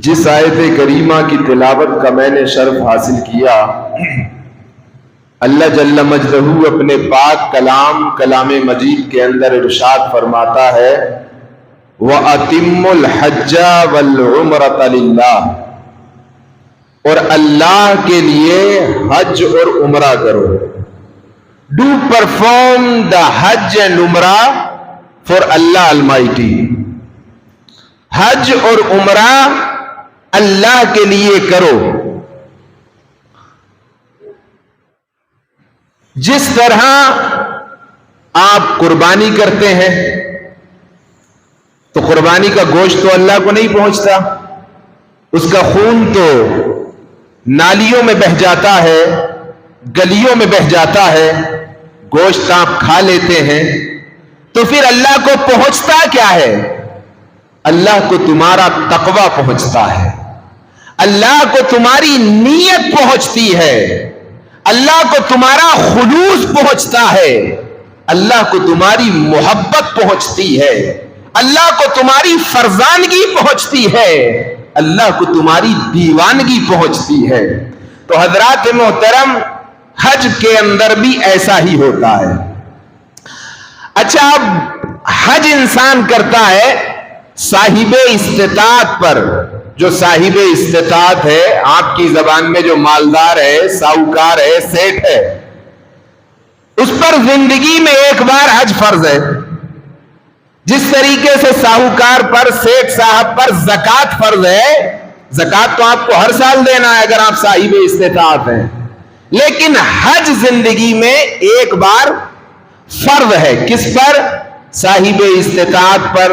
جس آیت کریمہ کی تلاوت کا میں نے شرف حاصل کیا، اللہ جل مجدہ اپنے پاک کلام مجید کے اندر ارشاد فرماتا ہے وَأَتِمُّ الْحَجَّ وَالْعُمْرَةَ لِلَّهِ، اور اللہ کے لیے حج اور عمرہ کرو. Do perform the Hajj and Umrah for Allah Almighty. حج اور عمرہ اللہ کے لیے کرو. جس طرح آپ قربانی کرتے ہیں تو قربانی کا گوشت تو اللہ کو نہیں پہنچتا، اس کا خون تو نالیوں میں بہہ جاتا ہے، گلیوں میں بہہ جاتا ہے، گوشت آپ کھا لیتے ہیں، تو پھر اللہ کو پہنچتا کیا ہے؟ اللہ کو تمہارا تقوی پہنچتا ہے، اللہ کو تمہاری نیت پہنچتی ہے، اللہ کو تمہارا خلوص پہنچتا ہے، اللہ کو تمہاری محبت پہنچتی ہے، اللہ کو تمہاری فرزانگی پہنچتی ہے، اللہ کو تمہاری دیوانگی پہنچتی ہے. تو حضرات محترم، حج کے اندر بھی ایسا ہی ہوتا ہے. اچھا، اب حج انسان کرتا ہے صاحب استطاعت پر. جو صاحب استطاعت ہے، آپ کی زبان میں جو مالدار ہے، ساہوکار ہے، سیٹ ہے، اس پر زندگی میں ایک بار حج فرض ہے. جس طریقے سے ساہوکار پر، سیٹ صاحب پر زکوٰۃ فرض ہے. زکوٰۃ تو آپ کو ہر سال دینا ہے اگر آپ صاحب استطاعت ہیں، لیکن حج زندگی میں ایک بار فرض ہے. کس پر؟ صاحب استطاعت پر،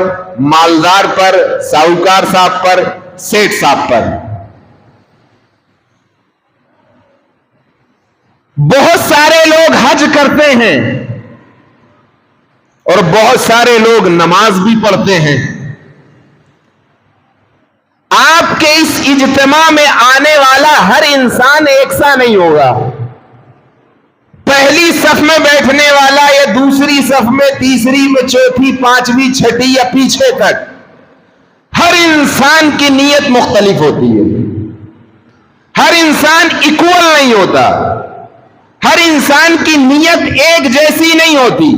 مالدار پر، ساہوکار صاحب پر، سیٹ صاحب پر. بہت سارے لوگ حج کرتے ہیں اور بہت سارے لوگ نماز بھی پڑھتے ہیں. آپ کے اس اجتماع میں آنے والا ہر انسان ایک سا نہیں ہوگا. پہلی صف میں بیٹھنے والا یا دوسری صف میں، تیسری میں، چوتھی، پانچویں، چھٹی یا پیچھے تک، ہر انسان کی نیت مختلف ہوتی ہے. ہر انسان ایکول نہیں ہوتا، ہر انسان کی نیت ایک جیسی نہیں ہوتی.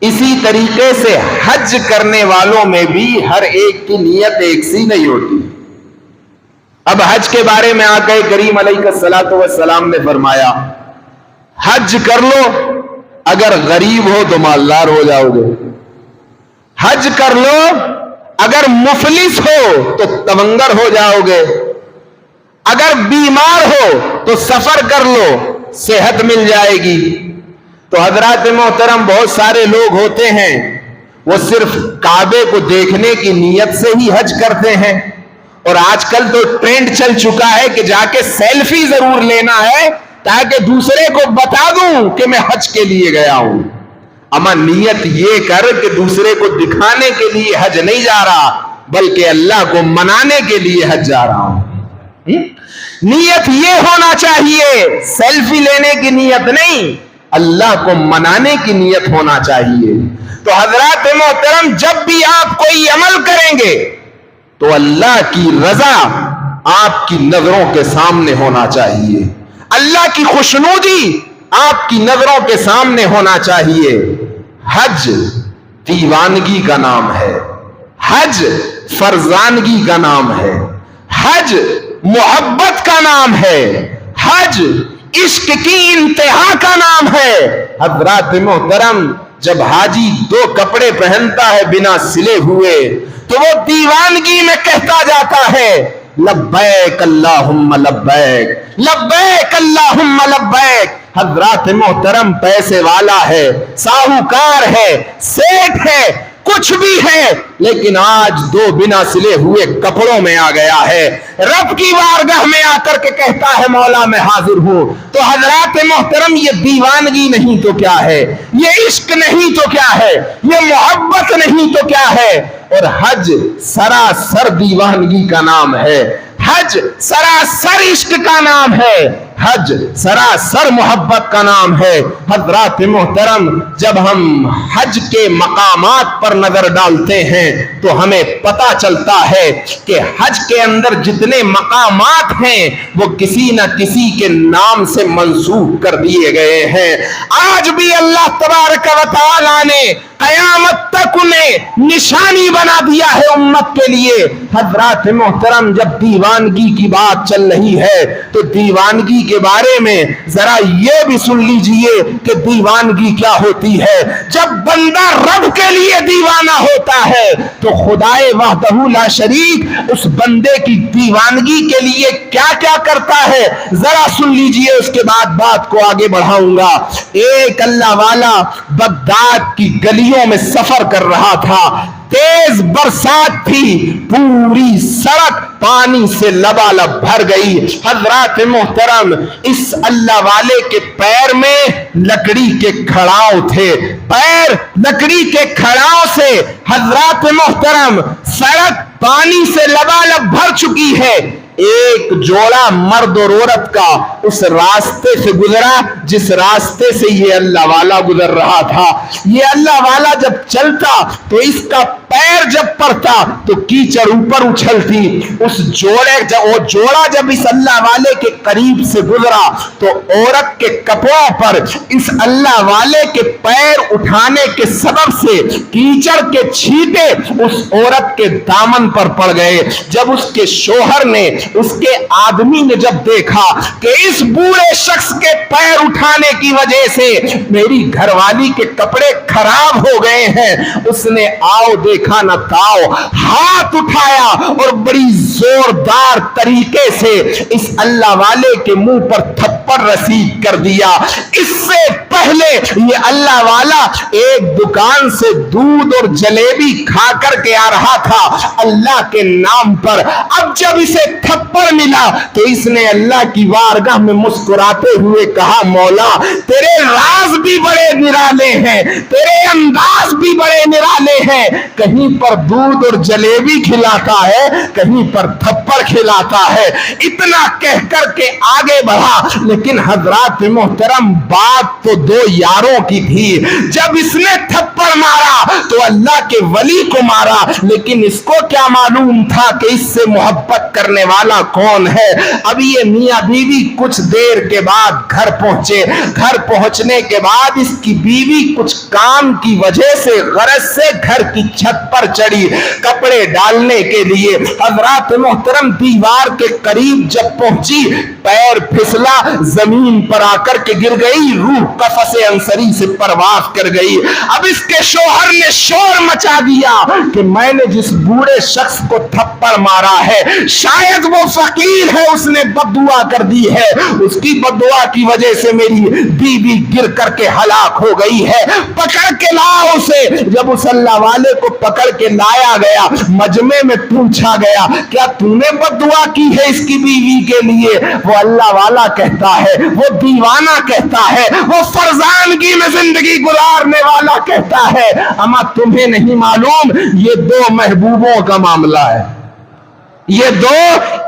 اسی طریقے سے حج کرنے والوں میں بھی ہر ایک کی نیت ایک سی نہیں ہوتی. اب حج کے بارے میں آقا کریم علیہ الصلوۃ والسلام نے فرمایا حج کر لو، اگر غریب ہو تو مالدار ہو جاؤ گے. حج کر لو، اگر مفلس ہو تو تونگر ہو جاؤ گے. اگر بیمار ہو تو سفر کر لو، صحت مل جائے گی. تو حضرات محترم، بہت سارے لوگ ہوتے ہیں وہ صرف کعبے کو دیکھنے کی نیت سے ہی حج کرتے ہیں. اور آج کل تو ٹرینڈ چل چکا ہے کہ جا کے سیلفی ضرور لینا ہے تاکہ دوسرے کو بتا دوں کہ میں حج کے لیے گیا ہوں. اما نیت یہ کر کہ دوسرے کو دکھانے کے لیے حج نہیں جا رہا، بلکہ اللہ کو منانے کے لیے حج جا رہا ہوں. نیت یہ ہونا چاہیے، سیلفی لینے کی نیت نہیں، اللہ کو منانے کی نیت ہونا چاہیے. تو حضرات محترم، جب بھی آپ کوئی عمل کریں گے تو اللہ کی رضا آپ کی نظروں کے سامنے ہونا چاہیے، اللہ کی خوشنودی آپ کی نظروں کے سامنے ہونا چاہیے. حج دیوانگی کا نام ہے، حج فرزانگی کا نام ہے، حج محبت کا نام ہے، حج عشق کی انتہا کا نام ہے. حضرات محترم، جب حاجی دو کپڑے پہنتا ہے بنا سلے ہوئے تو وہ دیوانگی میں کہتا جاتا ہے لبیک اللہم لبیک، لبیک اللہم لبیک. حضرات محترم، پیسے والا ہے، ساہوکار ہے، سیٹ ہے، کچھ بھی ہے، لیکن آج دو بنا سلے ہوئے کپڑوں میں آ گیا ہے، رب کی بارگاہ میں آ کر کے کہتا ہے مولا میں حاضر ہوں. تو حضرات محترم، یہ دیوانگی نہیں تو کیا ہے، یہ عشق نہیں تو کیا ہے، یہ محبت نہیں تو کیا ہے. اور حج سراسر دیوانگی کا نام ہے، حج سراسر عشق کا نام ہے، حج سراسر محبت کا نام ہے۔ حضرات محترم، جب ہم حج کے مقامات پر نظر ڈالتے ہیں تو ہمیں پتہ چلتا ہے کہ حج کے اندر جتنے مقامات ہیں وہ کسی نہ کسی کے نام سے منسوب کر دیے گئے ہیں۔ آج بھی اللہ تبارک و تعالی نے قیامت تک انہیں نشانی بنا دیا ہے امت کے لیے۔ حضرات محترم، جب دیوانگی کی بات چل رہی ہے تو دیوانگی کے بارے میں ذرا یہ بھی سن لیجئے کہ دیوانگی کیا ہوتی ہے۔ جب بندہ رب کے لیے دیوانہ ہوتا ہے تو خدائے وحدہ لا شریک اس بندے کی دیوانگی کے لیے کیا کیا کرتا ہے، ذرا سن لیجئے، اس کے بعد بات کو آگے بڑھاؤں گا۔ ایک اللہ والا بغداد کی گلیوں میں سفر کر رہا تھا، تیز برسات تھی، پوری سڑک پانی سے لبالب بھر گئی۔ حضرات محترم، اس اللہ والے کے پیر میں لکڑی کے کھڑاؤ تھے، پیر لکڑی کے کھڑاؤ سے حضرات محترم سڑک پانی سے لبالب بھر چکی ہے۔ ایک جوڑا مرد اور عورت کا اس راستے سے گزرا جس راستے سے یہ اللہ والا گزر رہا تھا۔ یہ اللہ والا جب چلتا تو اس کا پیر جب پڑتا تو کیچڑ اوپر اچھلتی۔ اس جوڑا جب اس اللہ والے کے قریب سے گزرا تو عورت کے کپڑوں پر اس اللہ والے کے پیر اٹھانے کے سبب سے کیچڑ کے چھینٹے اس عورت کے دامن پر پڑ گئے۔ جب اس کے شوہر نے، اس کے آدمی نے جب دیکھا کہ اس بوڑھے شخص کے پیر اٹھانے کی وجہ سے میری گھر والی کے کپڑے خراب ہو گئے ہیں، اس نے آؤ دیکھا نہ تاؤ ہاتھ اٹھایا اور بڑی زوردار طریقے سے اس اللہ والے کے منہ پر تھپڑ رسید کر دیا۔ اس سے پہلے یہ اللہ والا ایک دکان سے دودھ اور جلیبی کھا کر کے آ رہا تھا اللہ کے نام پر۔ اب جب اسے تھپڑ ملا تو اس نے اللہ کی بارگاہ میں مسکراتے ہوئے کہا، مولا تیرے راز بھی بڑے نرالے ہیں، تیرے انداز بھی بڑے نرالے ہیں، کہیں پر دودھ اور جلیبی کھلاتا ہے، کہیں پر تھپڑ کھلاتا ہے۔ اتنا کہہ کر کے آگے بڑھا، لیکن حضرات محترم بات تو دو یاروں کی تھی۔ جب اس نے تھپڑ مارا تو اللہ کے ولی کو مارا، لیکن اس کو کیا معلوم تھا کہ اس سے محبت کرنے والا کون ہے۔ اب یہ میاں بیوی کچھ دیر کے بعد گھر پہنچے۔ گھر پہنچنے کے بعد اس کی بیوی کچھ کام کی وجہ سے غرض سے گھر کی چھت پر چڑھی کپڑے ڈالنے کے لیے۔ حضرات محترم دیوار کے قریب جب پہنچی پیر پھسلا، زمین پر آ کر کے گر گئی، روح قفس انصری سے پرواز کر گئی۔ اب اس کے شوہر نے شور مچا دیا کہ میں نے جس بوڑھے شخص کو تھپڑ مارا ہے شاید وہ فقیر ہے، اس نے بد دعا کر دی ہے، اس کی بد دعا کی وجہ سے میری بیوی گر کر کے ہلاک ہو گئی ہے، پکڑ کے لاؤ اسے۔ جب اس اللہ والے کو پکڑ کے لایا گیا، مجمع میں پوچھا گیا کیا تو نے بد دعا کی ہے اس کی بیوی کے لیے؟ وہ اللہ والا کہتا ہے، وہ دیوانہ کہتا ہے، وہ فرزانگی میں زندگی گزارنے والا کہتا ہے، اما تمہیں نہیں معلوم یہ دو محبوبوں کا معاملہ ہے، یہ دو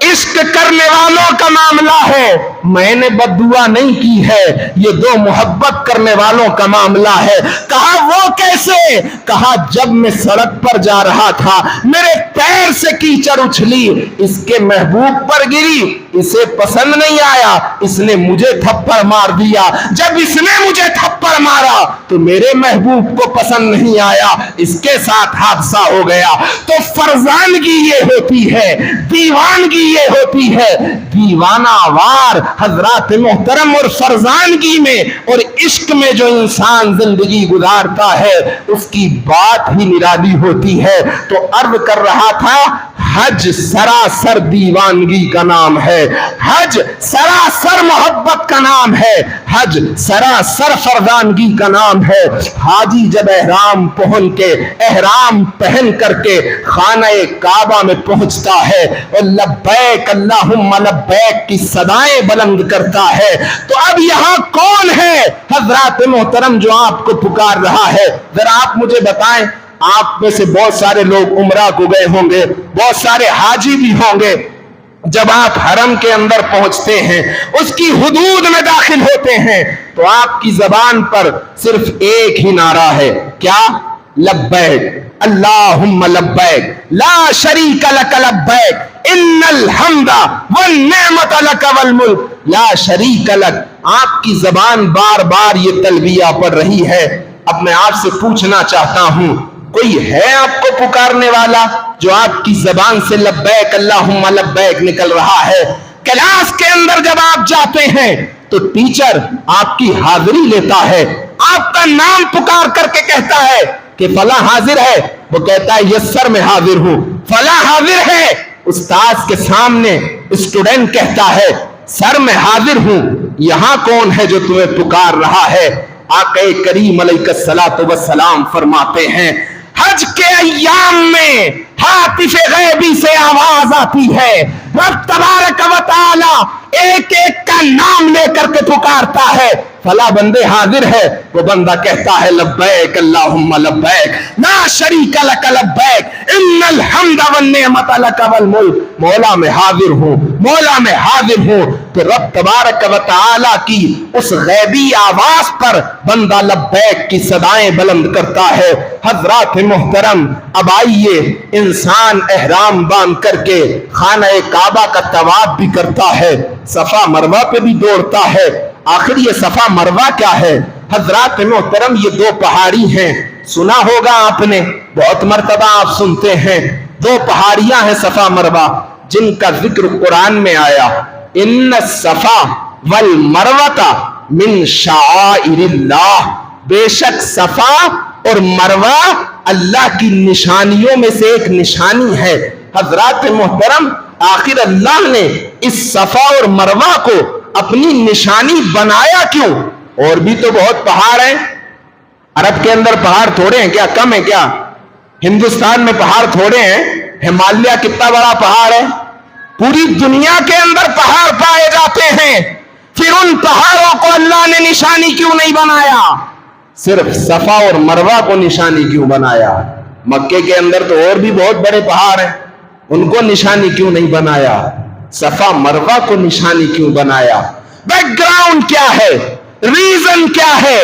عشق کرنے والوں کا معاملہ ہے، میں نے بد دعا نہیں کی ہے، یہ دو محبت کرنے والوں کا معاملہ ہے۔ کہا وہ کیسے؟ کہا جب میں سڑک پر جا رہا تھا میرے پیر سے کیچڑ اچھلی، اس کے محبوب پر گری، اسے پسند نہیں آیا، اس نے مجھے تھپڑ مار دیا، جب اس نے مجھے تھپڑ مارا تو میرے محبوب کو پسند نہیں آیا، اس کے ساتھ حادثہ ہو گیا۔ تو فرزانگی یہ ہوتی ہے، دیوانگی یہ ہوتی ہے، دیوانہ وار حضرات محترم، اور فرزانگی میں اور عشق میں جو انسان زندگی گزارتا ہے اس کی بات ہی نرالی ہوتی ہے۔ تو عرض کر رہا تھا حج سراسر دیوانگی کا نام ہے، حج سراسر محبت کا نام ہے، حج سراسر فرزانگی کا نام ہے۔ حاجی جب احرام پہن کر کے خانہ کعبہ میں پہنچتا ہے اور لبیک اللہم لبیک کی صدائیں بلند کرتا ہے تو اب یہاں کون ہے حضرات محترم جو آپ کو پکار رہا ہے؟ ذرا آپ مجھے بتائیں، آپ میں سے بہت سارے لوگ عمرہ کو گئے ہوں گے، بہت سارے حاجی بھی ہوں گے، جب آپ حرم کے اندر پہنچتے ہیں، اس کی حدود میں داخل ہوتے ہیں، تو آپ کی زبان پر صرف ایک ہی نعرہ ہے، کیا؟ لبیک اللہم لبیک لا شریک لک لبیک ان الحمد والنعمت لک والملک لا شریک لک۔ آپ کی زبان بار بار یہ تلبیہ پڑھ رہی ہے۔ اب میں آپ سے پوچھنا چاہتا ہوں، کوئی ہے آپ کو پکارنے والا جو آپ کی زبان سے لبیک اللہم لبیک نکل رہا ہے؟ کلاس کے اندر جب آپ جاتے ہیں تو ٹیچر آپ کی حاضری لیتا ہے، آپ کا نام پکار کر کے کہتا ہے کہ فلاں حاضر ہے، وہ کہتا ہے یس سر میں حاضر ہوں۔ فلاں حاضر ہے، استاذ کے سامنے اسٹوڈنٹ کہتا ہے سر میں حاضر ہوں۔ یہاں کون ہے جو تمہیں پکار رہا ہے؟ آقا کریم علیہ الصلوۃ والسلام فرماتے ہیں حج کے ایام میں ہاتف غیبی سے آواز آتی ہے، رب تبارک و تعالی ایک ایک کا نام لے کر کے پکارتا ہے، فلاں بندے حاضر ہے، وہ بندہ کہتا ہے لبیک اللہم لبیک لا شریک لک لبیک ان الحمد والنعمت لک والملک۔ مولا میں حاضر ہوں، مولا میں حاضر ہوں۔ تو رب تبارک و تعالی کی اس غیبی آواز پر بندہ لبیک کی صدائیں بلند کرتا ہے۔ حضرات محترم، اب آئیے، انسان احرام باندھ کر کے خانہ کعبہ کا طواف بھی کرتا ہے، صفا مروہ پہ بھی دوڑتا ہے۔ آخر یہ صفا مروہ کیا ہے؟ حضرات محترم، یہ دو پہاڑی ہیں، سنا ہوگا آپ نے، بہت مرتبہ آپ سنتے ہیں، دو پہاڑیاں ہیں صفا مروہ، جن کا ذکر قرآن میں آیا، ان الصفا والمروہ من شعائر اللہ، بے شک صفا اور مروہ اللہ کی نشانیوں میں سے ایک نشانی ہے۔ حضرات محترم، آخر اللہ نے اس صفا اور مروہ کو اپنی نشانی بنایا کیوں؟ اور بھی تو بہت پہاڑ ہیں، عرب کے اندر پہاڑ تھوڑے ہیں کیا؟ کم ہے کیا؟ ہندوستان میں پہاڑ تھوڑے ہیں؟ ہمالیہ کتنا بڑا پہاڑ ہے، پوری دنیا کے اندر پہاڑ پائے جاتے ہیں، پھر ان پہاڑوں کو اللہ نے نشانی کیوں نہیں بنایا؟ صرف صفا اور مروہ کو نشانی کیوں بنایا؟ مکے کے اندر تو اور بھی بہت بڑے پہاڑ ہیں، ان کو نشانی کیوں نہیں بنایا؟ صفا مروہ کو نشانی کیوں بنایا؟ بیک گراؤنڈ کیا ہے، ریزن کیا ہے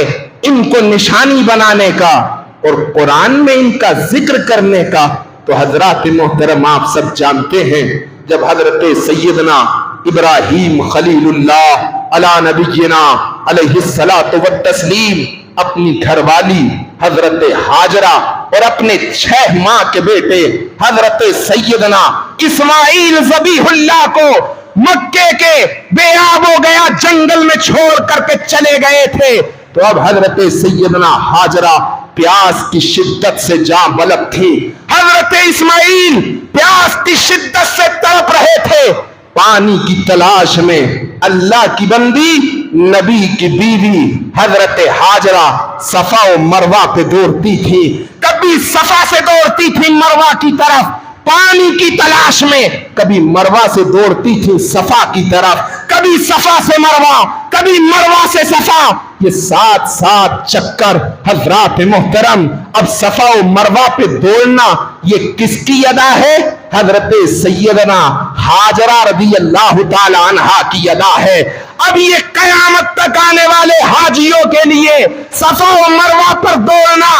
ان کو نشانی بنانے کا اور قرآن میں ان کا ذکر کرنے کا؟ تو حضرات محترم، آپ سب جانتے ہیں، جب حضرت سیدنا ابراہیم خلیل اللہ علی نبینا علیہ الصلاۃ والتسلیم اپنی گھر والی حضرت ہاجرہ اور اپنے 6 ماہ کے بیٹے حضرت سیدنا اسماعیل ذبیح اللہ کو مکے کے بے آب ہو گیا جنگل میں چھوڑ کر کے چلے گئے تھے، تو اب حضرت سیدنا ہاجرہ پیاس کی شدت سے جاں بلب تھی، حضرت اسماعیل پیاس کی شدت سے تڑپ رہے تھے، پانی کی تلاش میں اللہ کی بندی نبی کی بیوی حضرت ہاجرہ صفا و مروہ پہ دوڑتی تھی، کبھی صفا سے دوڑتی تھی مروہ کی طرف پانی کی تلاش میں، کبھی مروہ سے دوڑتی تھی صفا کی طرف، کبھی صفا سے مروہ، کبھی مروہ سے صفا، یہ 7 چکر۔ حضرات محترم، اب صفا و مروہ پہ دوڑنا یہ کس کی ادا ہے؟ حضرت سیدنا ہاجرہ رضی اللہ تعالی عنہا کی ادا ہے۔ اب یہ قیامت تک آنے والے حاجیوں کے لیے صفا و مروہ پر دوڑنا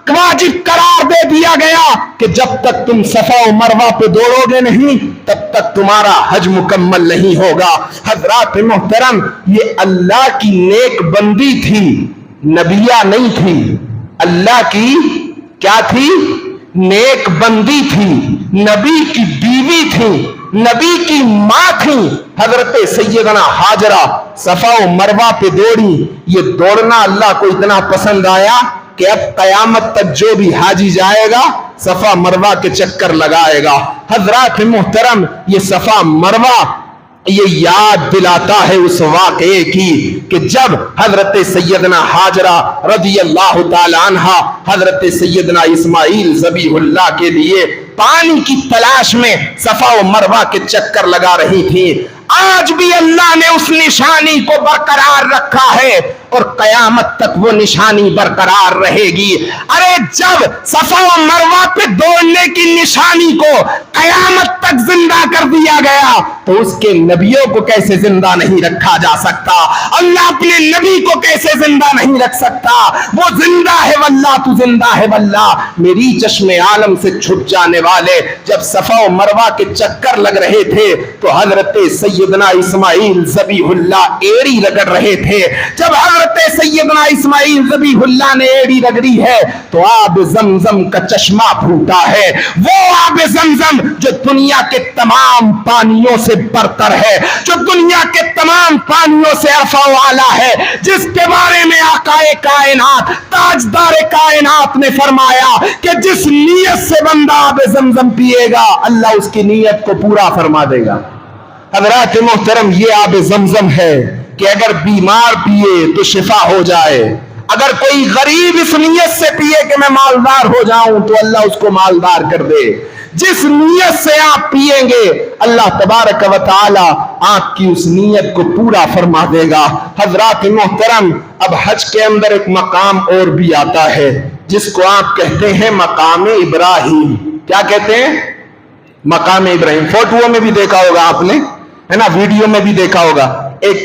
واجب قرار دے دیا گیا کہ جب تک تم صفا و مروہ پہ دوڑو گے نہیں تب تک تمہارا حج مکمل نہیں ہوگا۔ حضرات محترم، یہ اللہ کی نیک بندی تھی، نبیہ نہیں تھی، اللہ کی کیا تھی؟ نیک بندی تھی، نبی کی بیوی تھی، نبی کی ماں تھی۔ حضرت سیدنا ہاجرہ صفا و مروہ پہ دوڑی، یہ دوڑنا اللہ کو اتنا پسند آیا کہ اب قیامت تک جو بھی حاجی جائے گا صفا مروہ کے چکر لگائے گا۔ حضرات محترم، یہ صفا مروہ یہ یاد دلاتا ہے اس واقعے کی کہ جب حضرت سیدنا ہاجرہ رضی اللہ تعالی عنہا حضرت سیدنا اسماعیل ذبیح اللہ کے لیے پانی کی تلاش میں صفا و مروہ کے چکر لگا رہی تھی، آج بھی اللہ نے اس نشانی کو برقرار رکھا ہے اور قیامت تک وہ نشانی برقرار رہے گی۔ ارے جب صفا و مروہ پہ دوڑنے کی نشانی کو قیامت تک زندہ کر دیا گیا تو اس کے نبیوں کو کیسے زندہ نہیں رکھا جا سکتا؟ اللہ اپنے نبی کو کیسے زندہ نہیں رکھ سکتا؟ وہ زندہ ہے واللہ، تو زندہ ہے واللہ۔ میری چشم عالم سے چھپ جانے والے جب صفا و مروہ کے چکر لگ رہے تھے تو حضرت سیدنا اسماعیل ذبیح اللہ ایڑی رگڑ رہے تھے۔ جب حضرت سیدنا اسماعیل ذبیح اللہ نے ایڑی رگڑی ہے تو آب زمزم کا چشمہ پھوٹا ہے، وہ آب زمزم جو دنیا کے تمام پانیوں سے برتر ہے، جو دنیا کے تمام پانیوں سے ارفع و اعلیٰ ہے، جس کے بارے میں آقا کائنات تاجدار کائنات نے فرمایا کہ جس نیت سے بندہ آب زمزم پیے گا اللہ اس کی نیت کو پورا فرما دے گا۔ حضرات محترم، یہ آب زمزم ہے کہ اگر بیمار پیے تو شفا ہو جائے، اگر کوئی غریب اس نیت سے پیے کہ میں مالدار ہو جاؤں تو اللہ اس کو مالدار کر دے۔ جس نیت سے آپ پیئیں گے اللہ تبارک و تعالی آپ کی اس نیت کو پورا فرما دے گا۔ حضرات محترم، اب حج کے اندر ایک مقام اور بھی آتا ہے جس کو آپ کہتے ہیں مقام ابراہیم۔ کیا کہتے ہیں؟ مقام ابراہیم۔ فوٹو میں بھی دیکھا ہوگا آپ نے، ہے نا، ویڈیو میں بھی دیکھا ہوگا، ایک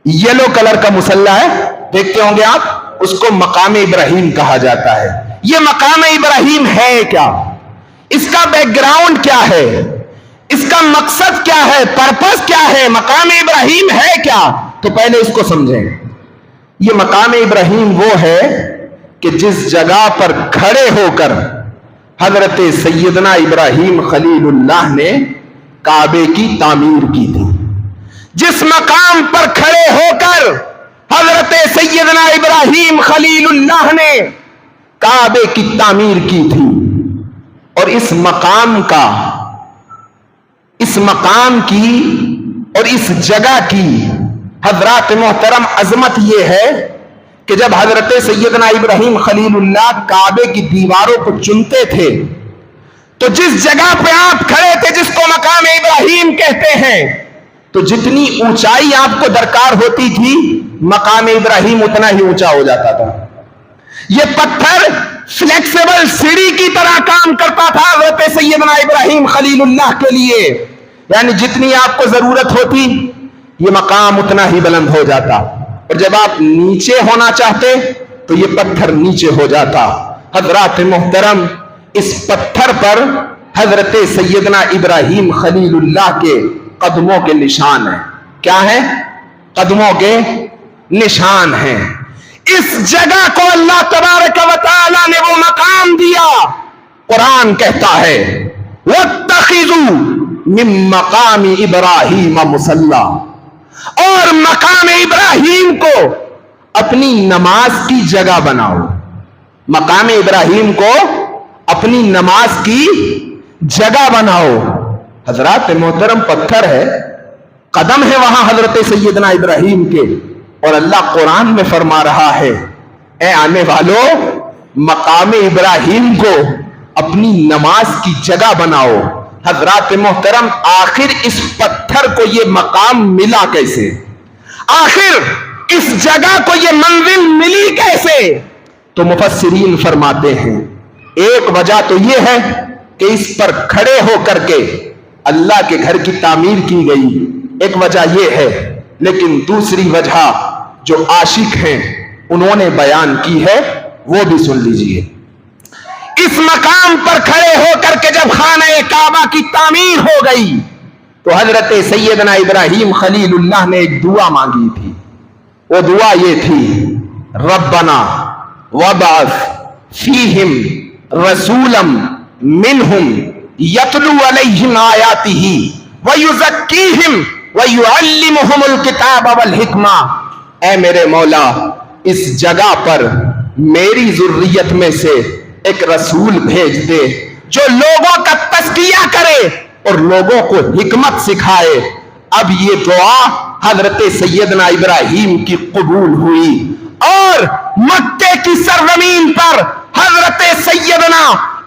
یلو کلر کا مسلح ہے، دیکھتے ہوں گے آپ، اس کو مقام ابراہیم کہا جاتا ہے۔ یہ مقام ابراہیم ہے کیا؟ اس کا بیک گراؤنڈ کیا ہے؟ اس کا مقصد کیا ہے؟ پرپس کیا ہے؟ مقام ابراہیم ہے کیا؟ تو پہلے اس کو سمجھیں۔ یہ مقام ابراہیم وہ ہے کہ جس جگہ پر کھڑے ہو کر حضرت سیدنا ابراہیم خلیل اللہ نے کعبے کی تعمیر کی تھی، جس مقام پر کھڑے ہو کر حضرت سیدنا ابراہیم خلیل اللہ نے کعبے کی تعمیر کی تھی، اور اس مقام کی اور اس جگہ کی حضرات محترم عظمت یہ ہے کہ جب حضرت سیدنا ابراہیم خلیل اللہ کعبے کی دیواروں کو چنتے تھے تو جس جگہ پہ آپ کھڑے تھے جس کو مقام ابراہیم کہتے ہیں، تو جتنی اونچائی آپ کو درکار ہوتی تھی مقام ابراہیم اتنا ہی اونچا ہو جاتا تھا۔ یہ پتھر فلیکسیبل سیڑھی کی طرح کام کرتا تھا حضرت سیدنا ابراہیم خلیل اللہ کے لیے، یعنی جتنی آپ کو ضرورت ہوتی یہ مقام اتنا ہی بلند ہو جاتا، اور جب آپ نیچے ہونا چاہتے تو یہ پتھر نیچے ہو جاتا۔ حضرات محترم، اس پتھر پر حضرت سیدنا ابراہیم خلیل اللہ کے قدموں کے نشان ہیں۔ کیا ہیں؟ قدموں کے نشان ہیں۔ اس جگہ کو اللہ تبارک و تعالی نے وہ مقام دیا، قرآن کہتا ہے وَاتَّخِذُوا مِن مَقَامِ إِبْرَاهِيمَ مُصَلًّى، اور مقام ابراہیم کو اپنی نماز کی جگہ بناؤ۔ مقام ابراہیم کو اپنی نماز کی جگہ بناؤ۔ حضرات محترم، پتھر ہے، قدم ہے وہاں حضرت سیدنا ابراہیم کے، اور اللہ قرآن میں فرما رہا ہے اے آنے والو مقام ابراہیم کو اپنی نماز کی جگہ بناؤ۔ حضرات محترم، آخر اس پتھر کو یہ مقام ملا کیسے؟ آخر اس جگہ کو یہ منزل ملی کیسے؟ تو مفسرین فرماتے ہیں ایک وجہ تو یہ ہے کہ اس پر کھڑے ہو کر کے اللہ کے گھر کی تعمیر کی گئی، ایک وجہ یہ ہے، لیکن دوسری وجہ جو عاشق ہیں انہوں نے بیان کی ہے وہ بھی سن لیجئے۔ اس مقام پر کھڑے ہو کر کے جب خانہ کعبہ کی تعمیر ہو گئی تو حضرت سیدنا ابراہیم خلیل اللہ نے ایک دعا مانگی تھی۔ وہ دعا یہ تھی ربنا وابعث فیہم رسولا منہم یتلو علیہم آیاتہ ویزکیہم ویعلمہم الکتاب والحکمہ۔ اے میرے مولا، اس جگہ پر میری ذریت میں سے ایک رسول بھیج دے جو لوگوں کا تزکیہ کرے اور لوگوں کو حکمت سکھائے۔ اب یہ دعا حضرت سیدنا ابراہیم کی قبول ہوئی، اور مکے کی سرزمین پر حضرت سیدنا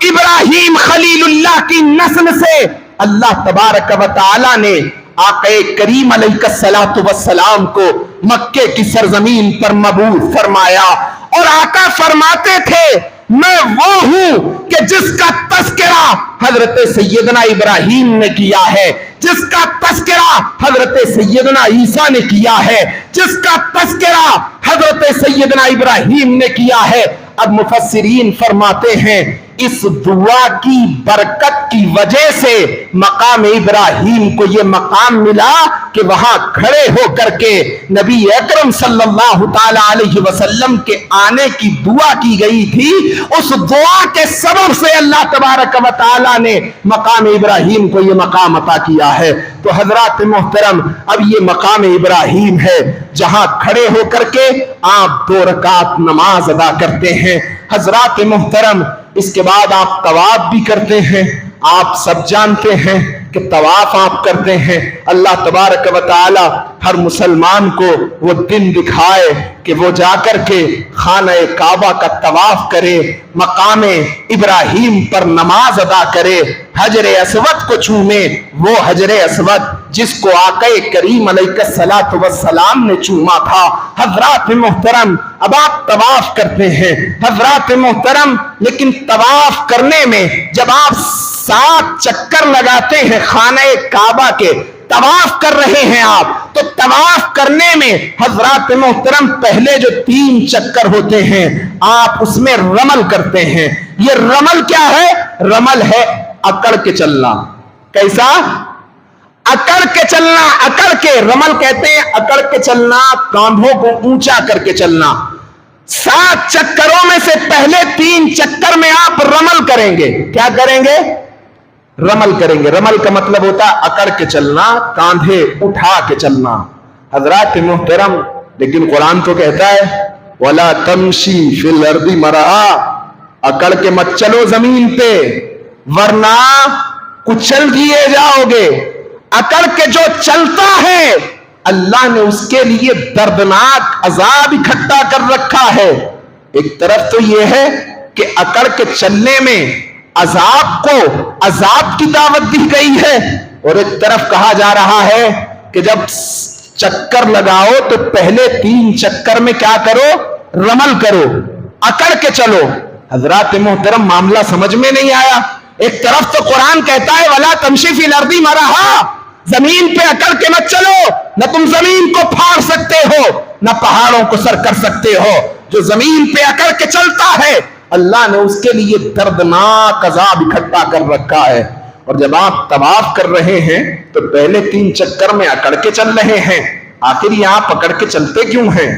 ابراہیم خلیل اللہ کی نسل سے اللہ تبارک و تعالی نے آقا کریم علیہ الصلوۃ والسلام کو مکے کی سرزمین پر مبعوث فرمایا، اور آقا فرماتے تھے میں وہ ہوں کہ جس کا تذکرہ حضرت سیدنا ابراہیم نے کیا ہے، جس کا تذکرہ حضرت سیدنا عیسیٰ نے کیا ہے، جس کا تذکرہ حضرت سیدنا ابراہیم نے کیا ہے۔ اب مفسرین فرماتے ہیں اس دعا کی برکت کی وجہ سے مقام ابراہیم کو یہ مقام ملا کہ وہاں کھڑے ہو کر کے نبی اکرم صلی اللہ تعالی علیہ وسلم کے آنے کی دعا کی گئی تھی۔ اس دعا کے سبب سے اللہ تبارک و تعالی نے مقام ابراہیم کو یہ مقام عطا کیا ہے۔ تو حضرات محترم، اب یہ مقام ابراہیم ہے جہاں کھڑے ہو کر کے آپ 2 رکعت نماز ادا کرتے ہیں۔ حضرات محترم، اس کے بعد آپ طواف بھی کرتے ہیں۔ آپ سب جانتے ہیں کہ طواف آپ کرتے ہیں، اللہ تبارک و تعالی ہر مسلمان کو وہ دن دکھائے کہ وہ جا کر کے خانہ کعبہ کا طواف کرے، مقام ابراہیم پر نماز ادا کرے، حجر اسود کو چومے، وہ حجر اسود جس کو آقا کریم علیہ الصلوۃ والسلام نے چوما تھا۔ حضرات محترم، اب آپ طواف کرتے ہیں۔ حضرات محترم، لیکن طواف کرنے میں جب آپ 7 چکر لگاتے ہیں خانہ کعبہ کے، طواف کر رہے ہیں آپ، تو طواف کرنے میں حضرات محترم پہلے جو 3 چکر ہوتے ہیں آپ اس میں رمل کرتے ہیں۔ یہ رمل کیا ہے؟ رمل ہے اکڑ کے چلنا۔ کیسا؟ اکڑ کے چلنا۔ اکڑ کے رمل کہتے ہیں، اکڑ کے چلنا، کاندھوں کو اونچا کر کے چلنا۔ 7 چکروں میں سے پہلے 3 چکر میں آپ رمل کریں گے۔ کیا کریں گے؟ رمل کریں گے۔ رمل کا مطلب ہوتا ہے اکڑ کے چلنا، کاندھے اٹھا کے چلنا۔ حضرات محترم، لیکن قرآن تو کہتا ہے وَلَا تَمْشِي فِي الْأَرْضِ مَرَحًا، اکڑ کے مت چلو زمین پہ ورنہ کچل دیے جاؤ گے۔ اکڑ کے جو چلتا ہے اللہ نے اس کے لیے دردناک عذاب اکٹھا کر رکھا ہے۔ ایک طرف تو یہ ہے کہ اکڑ کے چلنے میں عذاب کو عذاب کی دعوت دی گئی ہے، اور ایک طرف کہا جا رہا ہے کہ جب چکر لگاؤ تو پہلے 3 چکر میں کیا کرو؟ رمل کرو، اکڑ کے چلو۔ حضرات محترم، معاملہ سمجھ میں نہیں آیا۔ ایک طرف تو قرآن کہتا ہے وَلَا تَمْشِي فِي الْأَرْضِ مَرَحًا، زمین پہ اکڑ کے مت چلو، نہ تم زمین کو پھاڑ سکتے ہو نہ پہاڑوں کو سر کر سکتے ہو۔ جو زمین پہ اکڑ کے چلتا ہے اللہ نے اس کے لیے دردناک عذاب اکٹھا کر رکھا ہے۔ اور جب آپ طواف کر رہے ہیں تو پہلے 3 چکر میں اکڑ کے چل رہے ہیں، آخر یہ آپ اکڑ کے چلتے کیوں ہیں؟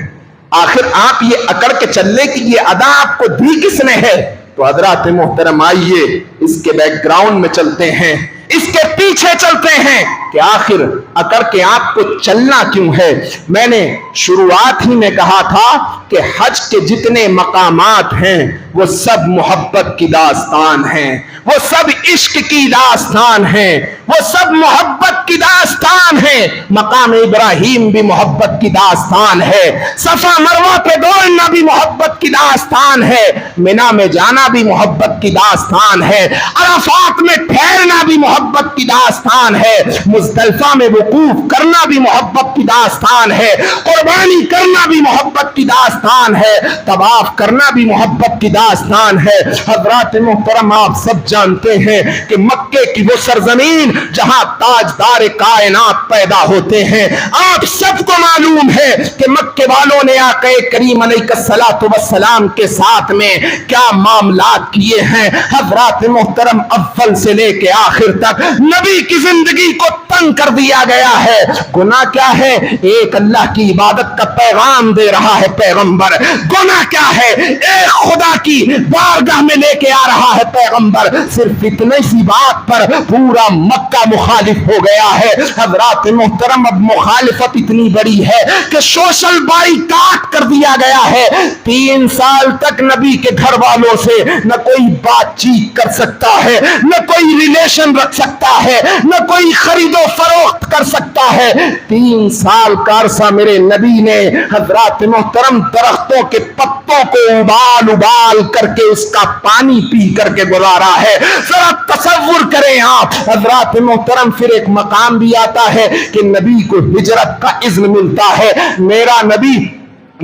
آخر آپ یہ اکڑ کے چلنے کی یہ ادا آپ کو دی کس نے ہے؟ تو حضرات محترم، آئیے اس کے بیک گراؤنڈ میں چلتے ہیں، اس کے پیچھے چلتے ہیں کہ آخر اکڑ کے آپ کو چلنا کیوں ہے۔ میں نے شروعات ہی میں کہا تھا کہ حج کے جتنے مقامات ہیں وہ سب محبت کی داستان ہیں، وہ سب عشق کی داستان ہیں، وہ سب محبت کی داستان ہے۔ مقام ابراہیم بھی محبت کی داستان ہے، صفا مروہ پہ دوڑنا بھی محبت کی داستان ہے، مینا میں جانا بھی محبت کی داستان ہے، عرفات میں ٹھہرنا بھی محبت کی داستان ہے، مزدلفہ میں وقوف کرنا بھی محبت کی داستان ہے، قربانی کرنا بھی محبت کی داستان ہے، طواف کرنا بھی محبت کی داستان ہے۔ حضرات محترم، آپ سب جانتے ہیں کہ مکے کی وہ سرزمین جہاں تاجدار کائنات پیدا ہوتے ہیں، آپ سب کو معلوم ہے کہ مکے والوں نے آقا کریم علیہ الصلوۃ والسلام کے ساتھ میں کیا معاملات کیے ہیں۔ حضرات محترم، اول سے لے کے آخر تک نبی کی زندگی کو تنگ کر دیا گیا ہے۔ گناہ کیا ہے؟ ایک اللہ کی عبادت کا پیغام دے رہا ہے پیغمبر۔ گناہ کیا ہے؟ ایک خدا کی بارگاہ میں لے کے آ رہا ہے پیغمبر۔ صرف اتنی سی بات پر پورا مکہ مخالف ہو گیا ہے۔ حضرات محترم، اب مخالفت اتنی بڑی ہے کہ سوشل ہماری کاٹ کر دیا گیا ہے. 3 سال تک نبی کے گھر والوں سے نہ کوئی بات چیت کر سکتا ہے, نہ کوئی ریلیشن رکھ سکتا ہے, نہ کوئی خرید و فروخت کر سکتا ہے. 3 سال کا عرصہ میرے نبی نے حضرات محترم درختوں کے پتوں کو ابال ابال کر کے اس کا پانی پی کر کے گزارا ہے. ذرا تصور کریں آپ حضرات محترم. پھر ایک مقام بھی آتا ہے کہ نبی کو ہجرت کا اذن ملتا ہے. میرا نبی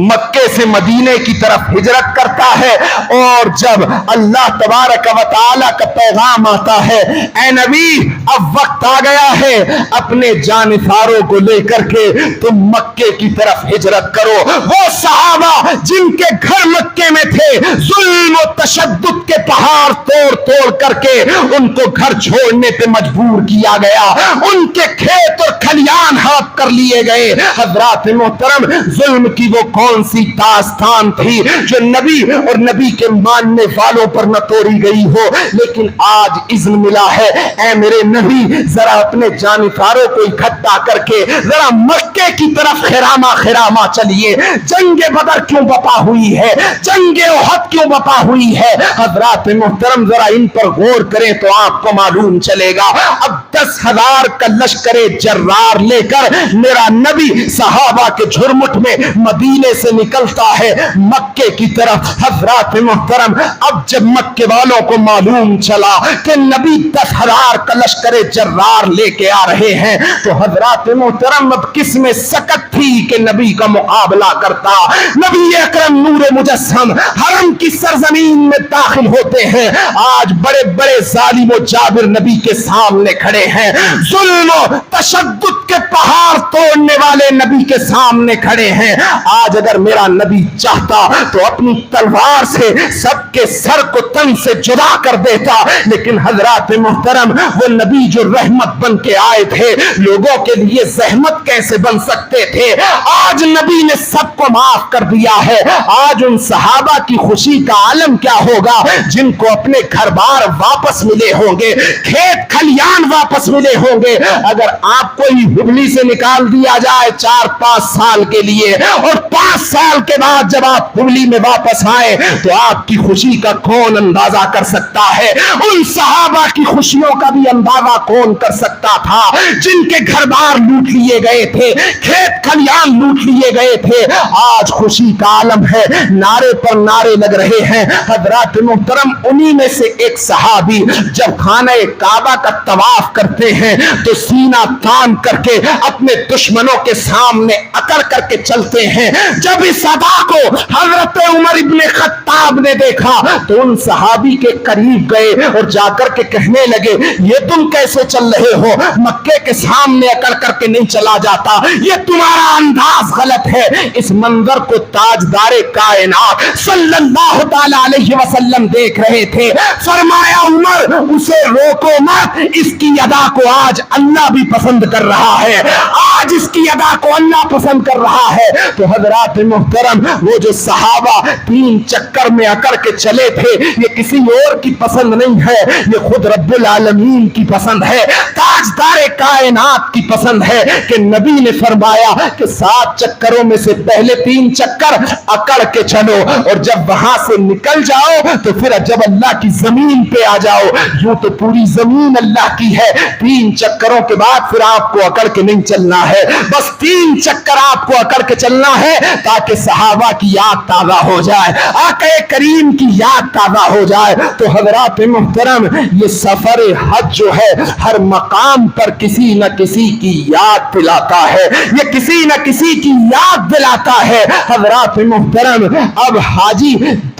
مکے سے مدینے کی طرف ہجرت کرتا ہے, اور جب اللہ تبارک و تعالی کا پیغام آتا ہے اے نبی اب وقت آ گیا ہے اپنے جانثاروں کو لے کر کے تم مکے کی طرف ہجرت کرو. وہ صحابہ جن کے گھر مکے میں تھے, ظلم و تشدد کے پہاڑ توڑ توڑ کر کے ان کو گھر چھوڑنے پہ مجبور کیا گیا, ان کے کھیت اور کھلیان ہڑپ کر لیے گئے. حضرات محترم ظلم کی وہ کون سی داستان تھی جو نبی اور نبی کے ماننے والوں پر نہ توڑی گئی ہو, لیکن آج اذن ملا ہے اے میرے نبی ذرا اپنے جانفاروں کو اکٹھا کر کے ذرا مکے کی طرف خراما خراما چلیے. جنگ بدر کیوں بپا ہوئی ہے, جنگ احد کیوں بپا ہوئی ہے؟ حضرات محترم ذرا ان پر غور کریں تو آپ کو معلوم چلے گا. اب 10,000 کا لشکر جرار لے کر میرا نبی صحابہ کے جھرمٹ میں مدینے سے نکلتا ہے مکے کی طرف. حضرات محترم اب جب مکے والوں کو معلوم چلا کہ نبی 10,000 کا لشکر جرار لے کے آ رہے ہیں تو حضرات محترم اب کس میں سکت تھی کہ نبی کا مقابلہ کرتا. نبی اکرم نور مجسم حرم کی سرزمین میں داخل ہوتے ہیں. آج بڑے بڑے ظالم و جابر نبی کے سامنے کھڑے ہیں, ظلم و تشدد کے پہاڑ توڑنے والے نبی کے سامنے کھڑے ہیں. آج اگر میرا نبی چاہتا تو اپنی تلوار سے سب کے سر کو تن سے جدا کر دیتا, لیکن حضرات محترم وہ نبی جو رحمت بن کے آئے تھے لوگوں کے لیے زحمت کیسے بن سکتے تھے؟ آج نبی نے سب کو معاف کر دیا ہے. آج ان صحابہ کی خوشی کا عالم کیا ہوگا جن کو اپنے گھر بار واپس ملے ہوں گے, کھیت کھلیان واپس ملے ہوں گے. اگر آپ کو ہبلی سے نکال دیا جائے 4-5 سال کے لیے اور 5 سال کے بعد جب آپ ہبلی میں واپس آئے تو آپ کی خوشی کا کون اندازہ کر سکتا ہے؟ ان صحابہ کی خوشیوں کا بھی اندازہ کون کر سکتا تھا جن کے گھر بار لوٹ لیے گئے تھے, کھیت کھلیان لوٹ لیے گئے تھے. آج خوشی کا عالم ہے, نعرے پر نعرے لگ رہے ہیں. حضرات محترم انہی میں سے ایک صحابی جب خانہ کعبہ کا طواف کرتے ہیں تو سینہ تان کر کے اپنے دشمنوں کے سامنے اکڑ کر کے چلتے ہیں. جب اس ادا کو حضرت عمر ابن خطاب نے دیکھا تو ان صحابی کے قریب گئے اور جا کر کے کہنے لگے یہ تم کیسے چل رہے ہو, مکے کے سامنے اکڑ کر کے نہیں چلا جاتا, یہ تمہارا انداز غلط ہے. اس منظر کو تاجدار کائنات صلی اللہ تعالی علیہ وسلم دیکھ رہے تھے. فرمایا عمر اسے روکو مت, اس کی ادا کو آج اللہ بھی پسند کر رہا ہے, آج اس کی ادا کو اللہ پسند کر رہا ہے. تو حضرات محترم وہ جو صحابہ 3 چکر میں اکڑ کے چلے تھے یہ کسی اور کی پسند نہیں ہے, یہ خود رب العالمین کی پسند ہے, تاجدار کائنات کی پسند ہے کہ نبی نے فرمایا کہ 7 چکروں میں سے پہلے 3 چکر اکڑ کے چلو اور جب وہاں سے نکل جاؤ تو پھر جب اللہ کی زمین پہ آ جاؤ. یوں تو پوری زمین اللہ کی ہے, 3 چکروں کے بعد پھر آپ کو اکڑ کے نہیں چلنا ہے, بس 3 چکر آپ کو اکڑ کے چلنا ہے تاکہ صحابہ کی یاد تازہ ہو جائے, آقا کریم کی یاد تازہ ہو جائے. تو حضرات محترم یہ سفر حج جو ہے ہر مقام پر کسی نہ کسی کی یاد دلاتا ہے, یہ کسی نہ کسی کی یاد دلاتا ہے. حضرات محترم اب حاجی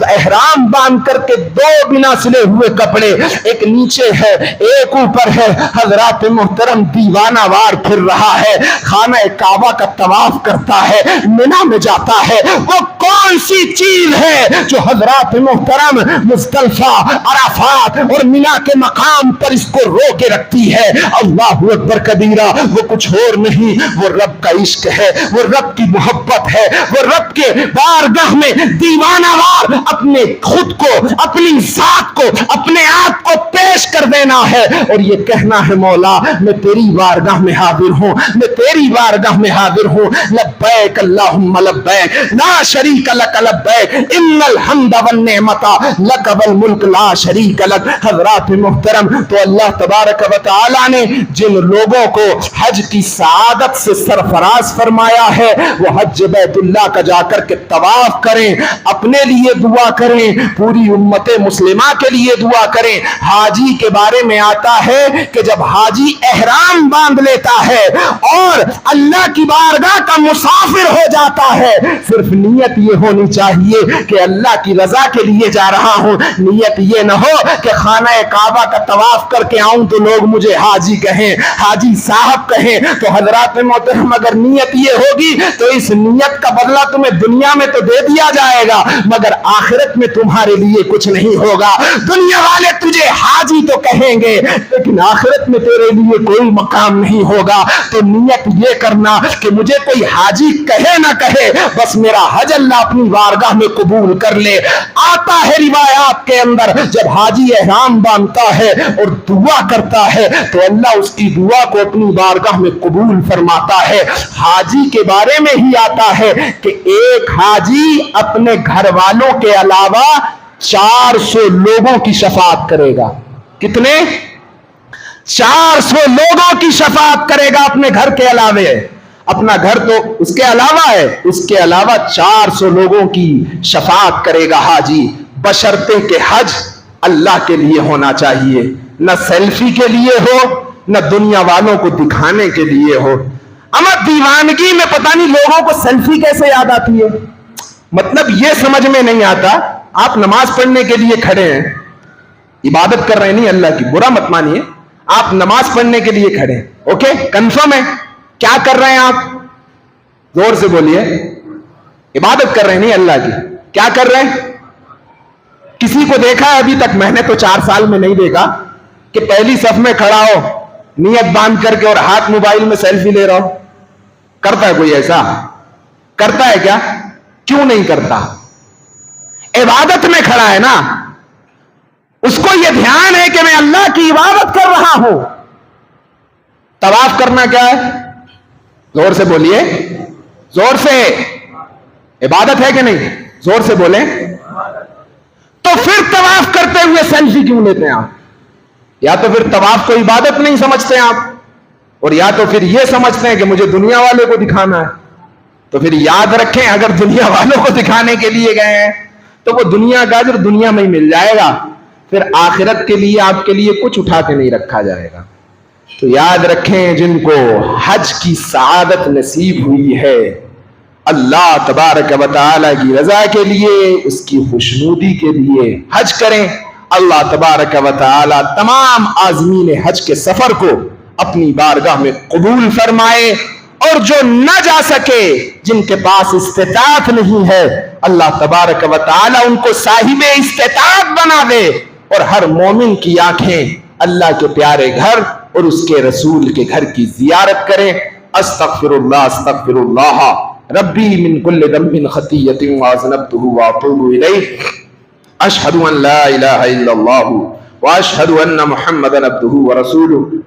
احرام باندھ کر کے 2 بنا سلے ہوئے کپڑے, ایک نیچے ہے ایک اوپر ہے. حضرات محترم دیوانہ وار پھر رہا ہے, خانہ کعبہ کا طواف کرتا ہے, منا میں جاتا ہے. وہ کون کون سی چیز ہے جو حضرات محترم مزدلفہ، عرفات اور مینا کے مقام پر اس کو رو کے رکھتی ہے؟ اللہ اکبر کبیرہ، وہ کچھ اور نہیں، وہ رب کا عشق ہے، وہ رب کی محبت ہے، وہ رب کے بارگاہ میں دیوانہ وار اپنے خود کو، اپنی ذات کو، اپنے آپ کو پیش کر دینا ہے اور یہ کہنا ہے مولا میں تیری بارگاہ میں حاضر ہوں، میں تیری بارگاہ میں حاضر ہوں، لبیک اللہم لبیک لا شریک لک لبیک ان الحمد والنعمت لک والملک لا شریک لک۔ حضرات محترم، تو اللہ تبارک و تعالی نے جن لوگوں کو حج کی سعادت سے سرفراز فرمایا ہے وہ حج بیت اللہ کا جا کر کے طواف کریں، اپنے لیے دعا کریں، پوری امت مسلمہ کے لیے دعا کریں۔ حاجی کے بارے میں آتا ہے کہ جب حاجی احرام باندھ لیتا ہے اور اللہ کی بارگاہ کا مسافر ہو جاتا ہے، صرف نیت یہ ہونی چاہیے کہ اللہ کی رضا کے لیے جا رہا ہوں، نیت یہ نہ ہو کہ خانہ کعبہ کا طواف کر کے آؤں تو لوگ مجھے حاجی کہیں، حاجی صاحب کہیں۔ تو حضرات محترم اگر نیت یہ ہوگی تو اس نیت کا بدلہ تمہیں دنیا میں تو دے دیا جائے گا مگر آخرت میں تمہارے لیے کچھ نہیں ہوگا۔ دنیا والے تجھے حاجی تو کہیں گے لیکن آخرت میں تیرے لیے کوئی مقام نہیں ہوگا۔ تو نیت یہ کرنا کہ مجھے کوئی حاجی کہے نہ کہے، بس میرا حج اللہ اپنی بارگاہ میں قبول کر لے۔ آتا ہے روایات کے اندر جب حاجی احرام باندھتا ہے اور دعا کرتا ہے تو اللہ اس کی دعا کو اپنی بارگاہ میں قبول فرماتا ہے۔ حاجی کے بارے میں ہی آتا ہے کہ ایک حاجی اپنے گھر والوں کے علاوہ 400 لوگوں کی شفاعت کرے گا۔ کتنے؟ 400 لوگوں کی شفاعت کرے گا اپنے گھر کے علاوہ۔ اپنا گھر تو اس کے علاوہ ہے، اس کے علاوہ 400 لوگوں کی شفاعت کرے گا حاجی، بشرطے کہ حج اللہ کے لیے ہونا چاہیے، نہ سیلفی کے لیے ہو نہ دنیا والوں کو دکھانے کے لیے ہو۔ اما دیوانگی میں پتہ نہیں لوگوں کو سیلفی کیسے یاد آتی ہے، مطلب یہ سمجھ میں نہیں آتا۔ آپ نماز پڑھنے کے لیے کھڑے ہیں، عبادت کر رہے ہیں، نہیں اللہ کی، برا مت مانیے، آپ نماز پڑھنے کے لیے کھڑے ہیں، اوکے کنفرم ہے؟ کیا کر رہے ہیں آپ؟ زور سے بولیے۔ عبادت کر رہے ہیں، نہیں اللہ کی، کیا کر رہے ہیں؟ کسی کو دیکھا ہے ابھی تک؟ میں نے تو 4 سال میں نہیں دیکھا کہ پہلی صف میں کھڑا ہو نیت باندھ کر کے اور ہاتھ موبائل میں سیلفی لے رہا ہو۔ کرتا ہے کوئی ایسا؟ کرتا ہے کیا؟ کیوں نہیں کرتا؟ عبادت میں کھڑا ہے نا، اس کو یہ دھیان ہے کہ میں اللہ کی عبادت کر رہا ہوں۔ طواف کرنا کیا ہے؟ زور سے بولیے، زور سے، عبادت ہے کہ نہیں؟ زور سے بولیں۔ تو پھر طواف کرتے ہوئے سیلفی کیوں لیتے ہیں آپ؟ یا تو پھر طواف کو عبادت نہیں سمجھتے آپ، اور یا تو پھر یہ سمجھتے ہیں کہ مجھے دنیا والے کو دکھانا ہے۔ تو پھر یاد رکھیں اگر دنیا والوں کو دکھانے کے لیے گئے ہیں تو وہ دنیا کا اجر دنیا میں ہی مل جائے گا، پھر آخرت کے لیے آپ کے لیے کچھ اٹھا کے نہیں رکھا جائے گا۔ تو یاد رکھیں جن کو حج کی سعادت نصیب ہوئی ہے اللہ تبارک و تعالی کی رضا کے لیے، اس کی خوشنودی کے لیے حج کریں۔ اللہ تبارک و تعالی تمام عازمین حج کے سفر کو اپنی بارگاہ میں قبول فرمائے، اور جو نہ جا سکے، جن کے پاس استطاعت نہیں ہے، اللہ تبارک و تعالی ان کو صاحب استطاعت بنا دے، اور ہر مومن کی آنکھیں اللہ کے پیارے گھر اور اس کے رسول کے گھر کی زیارت کریں۔ استغفر اللہ ربی من کل ذنب خطیۃ واذنبتہ واتوب الیہ، اشہد ان لا الہ الا اللہ واشہد ان محمدا عبدہ ورسولہ۔